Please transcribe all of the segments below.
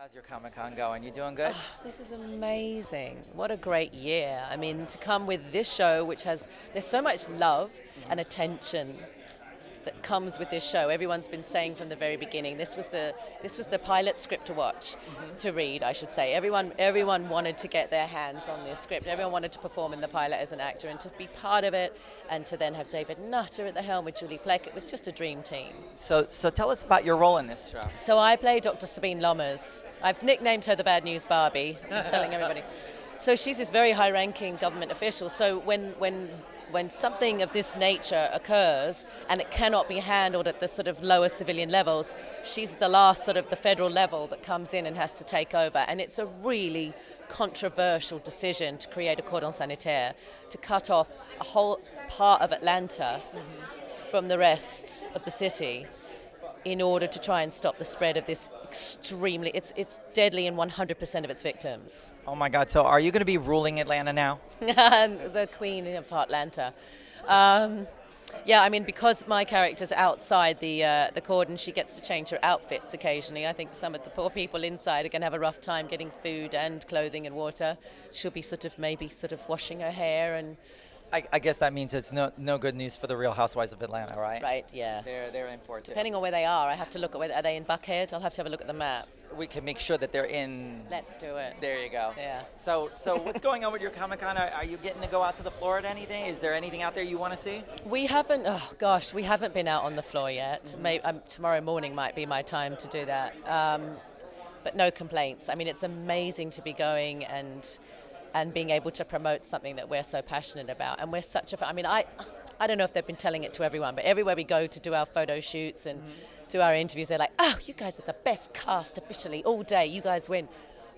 How's your Comic-Con going? You doing good? This is amazing. What a great year. I mean, to come with this show, there's so much love and attention that comes with this show. Everyone's been saying from the very beginning, this was the pilot script to watch, to read, I should say. Everyone wanted to get their hands on this script. Everyone wanted to perform in the pilot as an actor and to be part of it, and to then have David Nutter at the helm with Julie Plec. It was just a dream team. So tell us about your role in this show. So I play Dr. Sabine Lommers. I've nicknamed her the Bad News Barbie. I'm telling everybody. So she's this very high-ranking government official. So when something of this nature occurs and it cannot be handled at the sort of lower civilian levels, she's the last sort of the federal level that comes in and has to take over. And it's a really controversial decision to create a cordon sanitaire, to cut off a whole part of Atlanta from the rest of the city in order to try and stop the spread of this extremely, it's deadly in 100% of its victims. Oh my God, so are you going to be ruling Atlanta now? The queen of Atlanta. Yeah, I mean, because my character's outside the cordon, she gets to change her outfits occasionally. I think some of the poor people inside are going to have a rough time getting food and clothing and water. She'll be maybe washing her hair and... I guess that means it's no good news for the Real Housewives of Atlanta, right? Right, yeah. They're in for it too. Depending on where they are, I have to look at are they in Buckhead? I'll have to have a look at the map. We can make sure that they're in. Let's do it. There you go. Yeah. So what's going on with your Comic-Con? Are you getting to go out to the floor at anything? Is there anything out there you want to see? We haven't been out on the floor yet. Maybe, tomorrow morning might be my time to do that. But no complaints. I mean, it's amazing to be going and being able to promote something that we're so passionate about. And we're I don't know if they've been telling it to everyone, but everywhere we go to do our photo shoots and do our interviews, they're like, oh, you guys are the best cast officially all day. You guys win.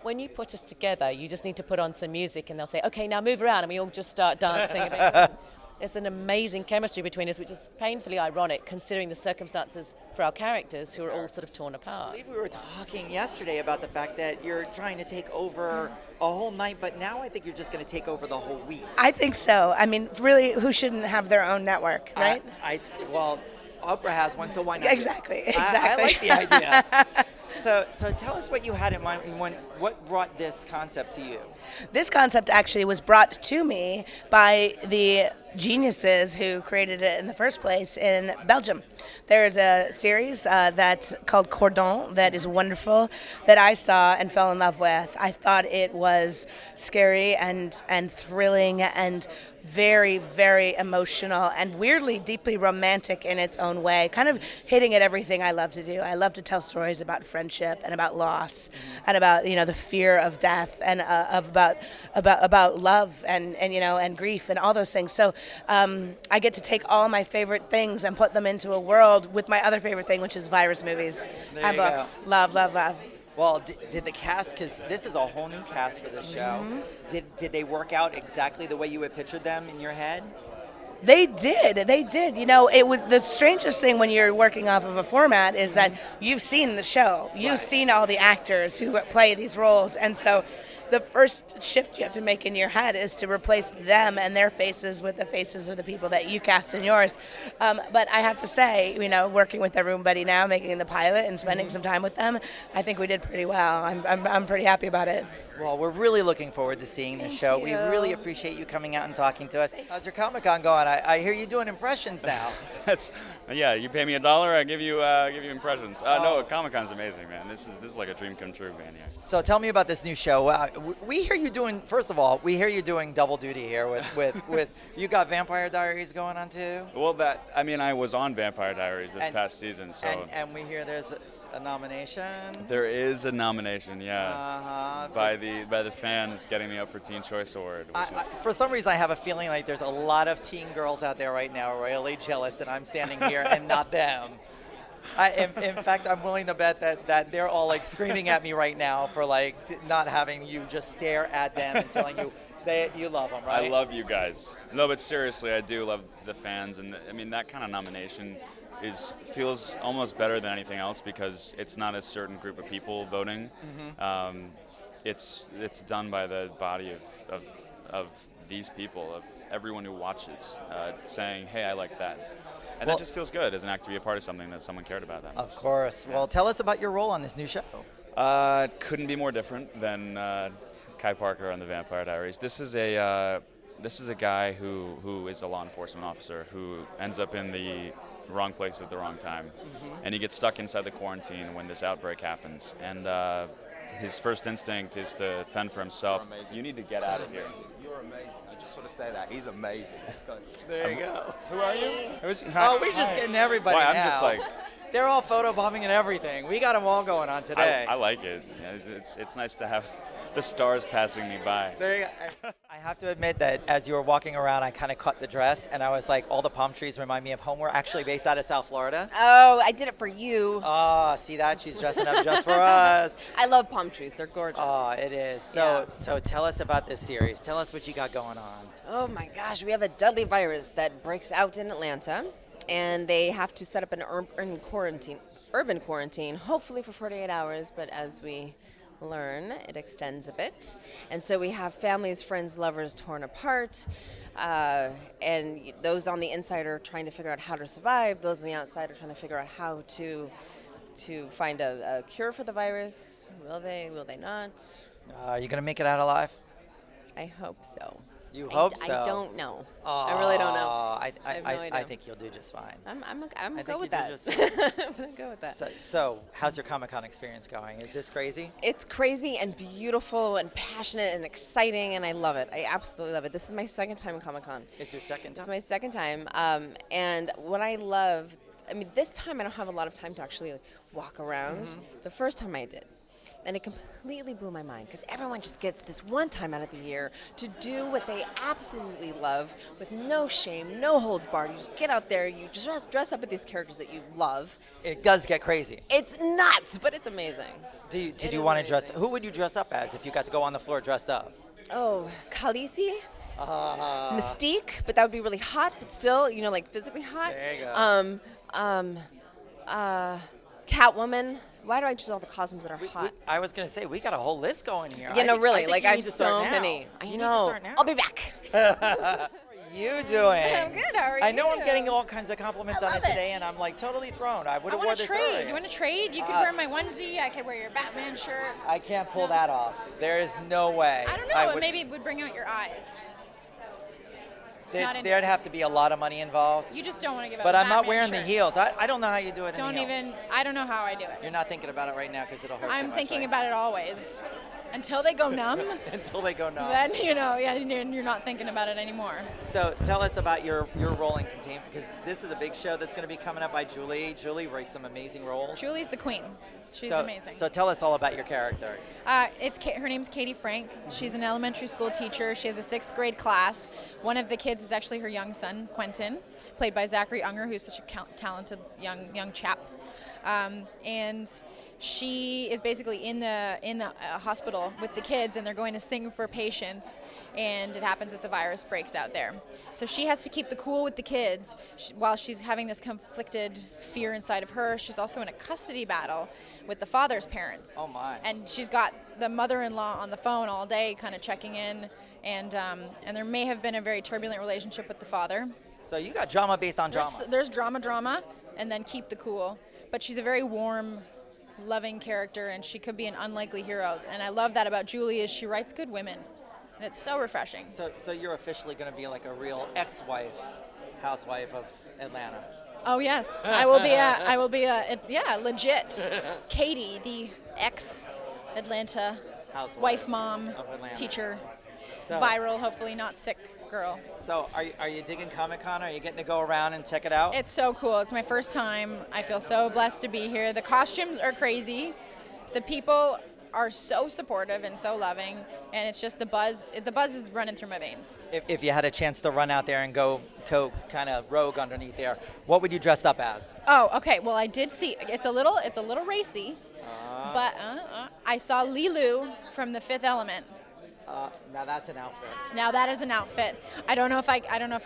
When you put us together, you just need to put on some music and they'll say, okay, now move around. And we all just start dancing a bit. There's an amazing chemistry between us, which is painfully ironic considering the circumstances for our characters who are all sort of torn I apart. believe we were talking yesterday about the fact that you're trying to take over a whole night, but now I think you're just going to take over the whole week. I think so. I mean, really, who shouldn't have their own network, right? Well, Oprah has one, so why not? Exactly. I like the idea. So tell us what you had in mind. What brought this concept to you? This concept actually was brought to me by the geniuses who created it in the first place in Belgium. There's a series that's called Cordon that is wonderful that I saw and fell in love with. I thought it was scary and thrilling and very, very emotional and weirdly deeply romantic in its own way, kind of hitting at everything I love to do. I love to tell stories about friendship and about loss and about the fear of death and about love and grief and all those things. So I get to take all my favorite things and put them into a world with my other favorite thing, which is virus movies and books. Love, love, love. Well, did the cast, because this is a whole new cast for this show, did they work out exactly the way you had pictured them in your head? They did. It was the strangest thing when you're working off of a format is that you've seen the show. You've seen all the actors who play these roles. And so the first shift you have to make in your head is to replace them and their faces with the faces of the people that you cast in yours. But I have to say, working with everybody now, making the pilot and spending some time with them, I think we did pretty well. I'm pretty happy about it. Well, we're really looking forward to seeing the show. We really appreciate you coming out and talking to us. How's your Comic-Con going? I hear you doing impressions now. You pay me $1, I give you impressions. No, Comic-Con's amazing, man. This is like a dream come true, man. Yeah. So tell me about this new show. We hear you doing. First of all, we hear you doing double duty here with you got Vampire Diaries going on too. Well, I was on Vampire Diaries this past season, so. And we hear there's a nomination. There is a nomination, yeah, by the fans getting me up for Teen Choice Award. For some reason, I have a feeling like there's a lot of teen girls out there right now really jealous that I'm standing here and not them. In fact, I'm willing to bet that they're all like screaming at me right now for like not having you just stare at them and telling you you love them, right? I love you guys. No, but seriously, I do love the fans, and that kind of nomination feels almost better than anything else because it's not a certain group of people voting. It's done by the body of these people, of everyone who watches, saying, hey, I like that. And that just feels good as an actor to be a part of something that someone cared about that much. Of course. Yeah. Well, tell us about your role on this new show. Couldn't be more different than Kai Parker on the Vampire Diaries. This is a guy who is a law enforcement officer who ends up in the wrong place at the wrong time, and he gets stuck inside the quarantine when this outbreak happens. And his first instinct is to fend for himself. You need to get out of here. You're amazing. I just want to say that he's amazing. There you go. Who are you? Oh, we're just getting everybody Well, now. I'm just like. They're all photobombing and everything. We got them all going on today. I like it. Yeah, it's nice to have the stars passing me by. There you go. I have to admit that as you were walking around, I kind of caught the dress, and I was like, all the palm trees remind me of home. We're actually based out of South Florida. Oh, I did it for you. Oh, see that? She's dressing up just for us. I love palm trees. They're gorgeous. Oh, it is. So tell us about this series. Tell us what you got going on. Oh my gosh, we have a deadly virus that breaks out in Atlanta, and they have to set up an urban quarantine, hopefully for 48 hours, but as we learn, it extends a bit. And so we have families, friends, lovers torn apart, and those on the inside are trying to figure out how to survive. Those on the outside are trying to figure out how to find a cure for the virus. Will they not? Are you going to make it out alive? I hope so. You hope so. I don't know. I really don't know. I have no idea. I think you'll do just fine. I'm I go think with you that. do just fine. I'm gonna go with that. So, how's your Comic-Con experience going? Is this crazy? It's crazy and beautiful and passionate and exciting, and I love it. I absolutely love it. This is my second time in Comic-Con. It's your second time? It's my second time. And what I love, I mean, this time I don't have a lot of time to actually walk around. The first time I did. And it completely blew my mind because everyone just gets this one time out of the year to do what they absolutely love with no shame, no holds barred. You just get out there, you just dress up with these characters that you love. It does get crazy. It's nuts, but it's amazing. Did you want to dress? Who would you dress up as if you got to go on the floor dressed up? Oh, Khaleesi? Mystique, but that would be really hot, but still, like physically hot. There you go. Catwoman. Why do I choose all the costumes that are hot? I was going to say, we got a whole list going here. Yeah, no, really. I Like, you I need have to start so now. many. I You know. need to start now. I'll be back. How are you doing? I'm good. How are you? I know I'm getting all kinds of compliments on it love today, it. and I'm like totally thrown. I would have I worn want to this trade. earlier. You want to trade? You could wear my onesie. I could wear your Batman shirt. I can't pull that off. There is no way. I don't know. Maybe it would bring out your eyes. There'd have to be a lot of money involved. You just don't want to give up. But a I'm not Batman wearing shirt. the heels. I don't know how you do it Don't in the heels. even. I don't know how I do it. You're not thinking about it right now because it'll hurt too I'm much, thinking right? about it always. Until they go numb, Until they go numb. then you're not thinking about it anymore. So tell us about your role in Containment, because this is a big show that's going to be coming up by Julie. Julie writes some amazing roles. Julie's the queen. She's amazing. So tell us all about your character. Her name's Katie Frank. She's an elementary school teacher. She has a 6th grade class. One of the kids is actually her young son, Quentin, played by Zachary Unger, who's such a talented young chap. And she is basically in the hospital with the kids, and they're going to sing for patients, and it happens that the virus breaks out there. So she has to keep the cool with the kids while she's having this conflicted fear inside of her. She's also in a custody battle with the father's parents. Oh my. And she's got the mother-in-law on the phone all day kind of checking in, and there may have been a very turbulent relationship with the father. So you got drama based on drama. There's drama, and then keep the cool. But she's a very warm, loving character, and she could be an unlikely hero. And I love that about Julie is she writes good women, and it's so refreshing. So you're officially going to be like a real ex-wife, housewife of Atlanta. Oh yes, I will be a legit Katie, the ex-Atlanta Housewife wife, mom, of Atlanta. teacher, So- viral, hopefully not sick girl. So are you digging Comic-Con? Are you getting to go around and check it out? It's so cool. It's my first time. I feel so blessed to be here. The costumes are crazy. The people are so supportive and so loving, and it's just the buzz is running through my veins. If you had a chance to run out there and go kind of rogue underneath there, what would you dress up as? Oh, okay. Well, I did see it's a little racy, but I saw Lilu from The Fifth Element. Now that's an outfit. Now that is an outfit. I don't know if I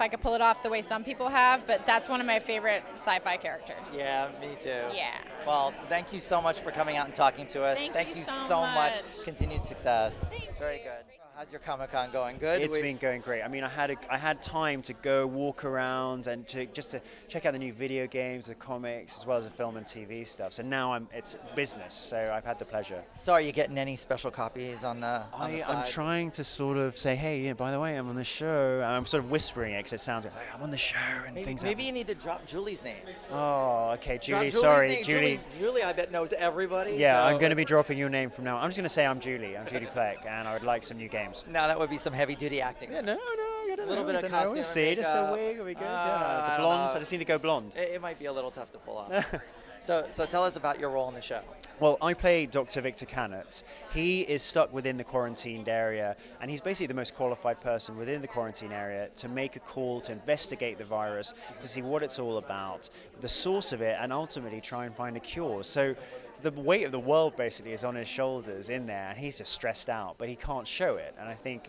could pull it off the way some people have, but that's one of my favorite sci-fi characters. Yeah, me too. Yeah. Well, thank you so much for coming out and talking to us. Thank you you so so much. much. Continued success. Very good. How's your Comic-Con going? Good? It's been going great. I mean, I had time to go walk around and just to check out the new video games, the comics, as well as the film and TV stuff. So now it's business. So I've had the pleasure. So are you getting any special copies on the I'm side? trying to sort of say, hey, yeah, by the way, I'm on the show. I'm sort of whispering it because it sounds like I'm on the show and things. Maybe you need to drop Julie's name. Oh, okay, Julie. Drop Sorry, Julie's name. Julie. Julie, I bet knows everybody. Yeah, so. I'm going to be dropping your name from now on. I'm just going to say I'm Julie. I'm Julie Plec, and I would like some new games. Now that would be some heavy-duty acting. Yeah, no. A little bit of costume. We'll see. Just a wig. Will be good. Yeah, the blonde. I just need to go blonde. It might be a little tough to pull off. So tell us about your role in the show. Well, I play Dr. Victor Cannerts. He is stuck within the quarantined area, and he's basically the most qualified person within the quarantine area to make a call, to investigate the virus, to see what it's all about, the source of it, and ultimately try and find a cure. So the weight of the world basically is on his shoulders in there, and he's just stressed out, but he can't show it. And I think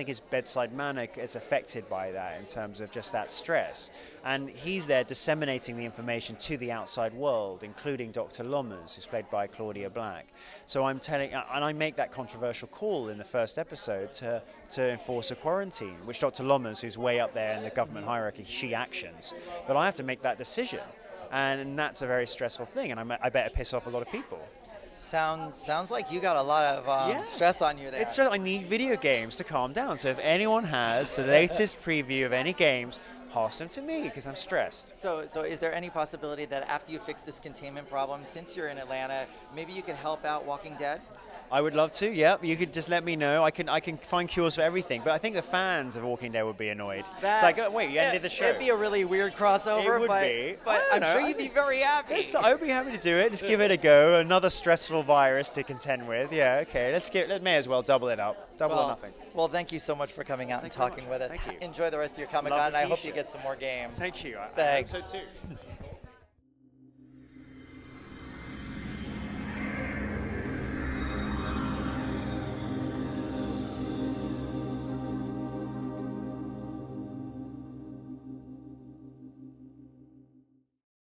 his bedside manner is affected by that in terms of just that stress. And he's there disseminating the information to the outside world, including Dr. Lommers, who's played by Claudia Black. So and I make that controversial call in the first episode to enforce a quarantine, which Dr. Lommers, who's way up there in the government hierarchy, she actions. But I have to make that decision. And that's a very stressful thing, and I better piss off a lot of people. Sounds like you got a lot of stress on you there. It's just, I need video games to calm down. So if anyone has the latest preview of any games, pass them to me because I'm stressed. So is there any possibility that after you fix this containment problem, since you're in Atlanta, maybe you could help out Walking Dead? I would love to, yeah. You could just let me know. I can find cures for everything. But I think the fans of Walking Dead would be annoyed. It's like, oh, wait, you ended the show. It'd be a really weird crossover. It would be. But I'm sure you'd be very happy. Yes, I would be happy to do it. Just give it a go. Another stressful virus to contend with. Yeah, okay. May as well double it up. Double or nothing. Well, thank you so much for coming out and talking with us. Thank you. Enjoy the rest of your Comic-Con, and I hope you get some more games. Thank you. Thanks. I hope so too.